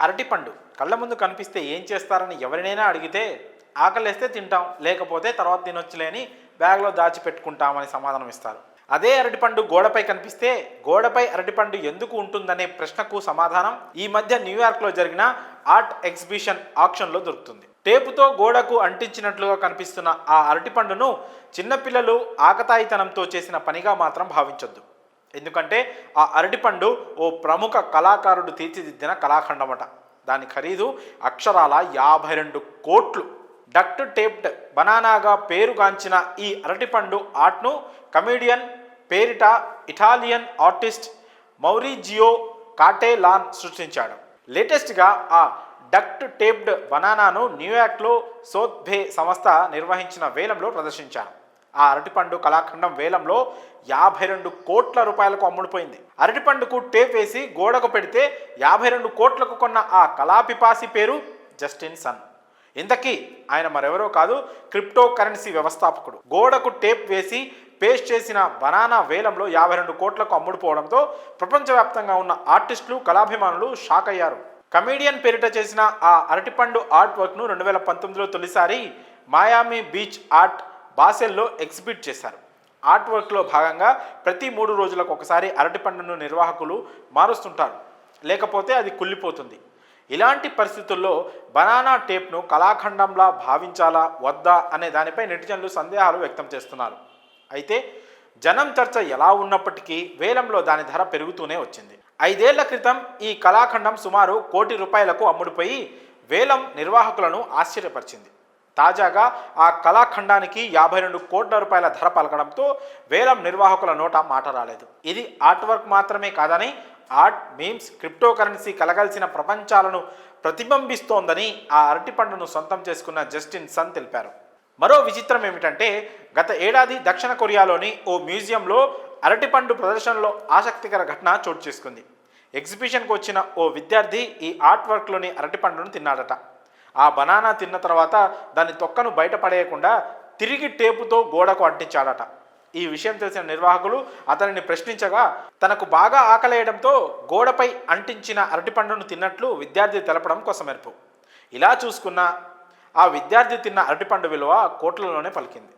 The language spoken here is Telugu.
అరటిపండు కళ్ళ ముందు కనిపిస్తే ఏం చేస్తారని ఎవరినైనా అడిగితే ఆకలేస్తే తింటాం, లేకపోతే తర్వాత తినొచ్చులే అని బ్యాగ్లో దాచిపెట్టుకుంటామని సమాధానం ఇస్తారు. అదే అరటిపండు గోడపై కనిపిస్తే గోడపై అరటిపండు ఎందుకు ఉంటుందనే ప్రశ్నకు సమాధానం ఈ మధ్య న్యూయార్క్లో జరిగిన ఆర్ట్ ఎగ్జిబిషన్ ఆక్షన్లో దొరుకుతుంది. టేపుతో గోడకు అంటించినట్లుగా కనిపిస్తున్న ఆ అరటిపండును చిన్నపిల్లలు ఆకతాయితనంతో చేసిన పనిగా మాత్రం భావించొద్దు. ఎందుకంటే ఆ అరటిపండు ఓ ప్రముఖ కళాకారుడు తీర్చిదిద్దిన కళాఖండమట. దాని ఖరీదు అక్షరాల 52 కోట్లు. డక్ట్ టేప్డ్ బనానాగా పేరుగాంచిన ఈ అరటిపండు ఆర్ట్ను కమీడియన్ పేరిట ఇటాలియన్ ఆర్టిస్ట్ మౌరిజియో కాటేలాన్ సృష్టించాడు. లేటెస్ట్గా ఆ డక్ట్ టేప్డ్ బనానాను న్యూయార్క్లో సోత్బే సంస్థ నిర్వహించిన వేలంలో ప్రదర్శించారు. ఆ అరటిపండు కళాఖండం వేలంలో 52 కోట్ల రూపాయలకు అమ్ముడుపోయింది. అరటిపండుకు టేప్ వేసి గోడకు పెడితే 52 కోట్లకు కొన్న ఆ కళాపిపాసి పేరు జస్టిన్ సన్. ఇంతకీ ఆయన మరెవరో కాదు, క్రిప్టో కరెన్సీ వ్యవస్థాపకుడు. గోడకు టేప్ వేసి పేస్ట్ చేసిన బనానా వేలంలో 52 కోట్లకు అమ్ముడుపోవడంతో ప్రపంచవ్యాప్తంగా ఉన్న ఆర్టిస్టులు, కళాభిమానులు షాక్ అయ్యారు. కమీడియన్ పేరిట చేసిన ఆ అరటిపండు ఆర్ట్ వర్క్ను 2019లో తొలిసారి మాయామి బీచ్ ఆర్ట్ బాసెల్లో ఎగ్జిబిట్ చేశారు. ఆర్ట్ వర్క్లో భాగంగా ప్రతి 3 రోజులకు ఒకసారి అరటిపండును నిర్వాహకులు మారుస్తుంటారు, లేకపోతే అది కుళ్ళిపోతుంది. ఇలాంటి పరిస్థితుల్లో బనానా టేప్ను కళాఖండంలా భావించాలా వద్దా అనే దానిపై నెటిజన్లు సందేహాలు వ్యక్తం చేస్తున్నారు. అయితే జనం చర్చ ఎలా ఉన్నప్పటికీ వేలంలో దాని ధర పెరుగుతూనే వచ్చింది. 5 ఏళ్ల క్రితం ఈ కళాఖండం సుమారు ₹1 కోటి అమ్ముడుపోయి వేలం నిర్వాహకులను ఆశ్చర్యపరిచింది. తాజాగా ఆ కళాఖండానికి ₹52 కోట్ల ధర పలకడంతో వేలం నిర్వాహకుల నోట మాట రాలేదు. ఇది ఆర్ట్ వర్క్ మాత్రమే కాదని ఆర్ట్, మీమ్స్, క్రిప్టో కరెన్సీ కలగలిసిన ప్రపంచాలను ప్రతిబింబిస్తోందని ఆ అరటిపండును సొంతం చేసుకున్న జస్టిన్ సన్ తెలిపారు. మరో విచిత్రం ఏమిటంటే గత ఏడాది దక్షిణ కొరియాలోని ఓ మ్యూజియంలో అరటిపండు ప్రదర్శనలో ఆసక్తికర ఘటన చోటు చేసుకుంది. ఎగ్జిబిషన్కు వచ్చిన ఓ విద్యార్థి ఈ ఆర్ట్ వర్క్లోని అరటిపండును తిన్నాడట. ఆ బనానా తిన్న తర్వాత దాని తొక్కను బయటపడేయకుండా తిరిగి టేపుతో గోడకు అంటించాడట. ఈ విషయం తెలిసిన నిర్వాహకులు అతనిని ప్రశ్నించగా తనకు బాగా ఆకలేయడంతో గోడపై అంటించిన అరటిపండును తిన్నట్లు విద్యార్థి తెలపడం కొసమెరుపు. ఇలా చూసుకున్న ఆ విద్యార్థి తిన్న అరటిపండు విలువ కోట్లలోనే పలికింది.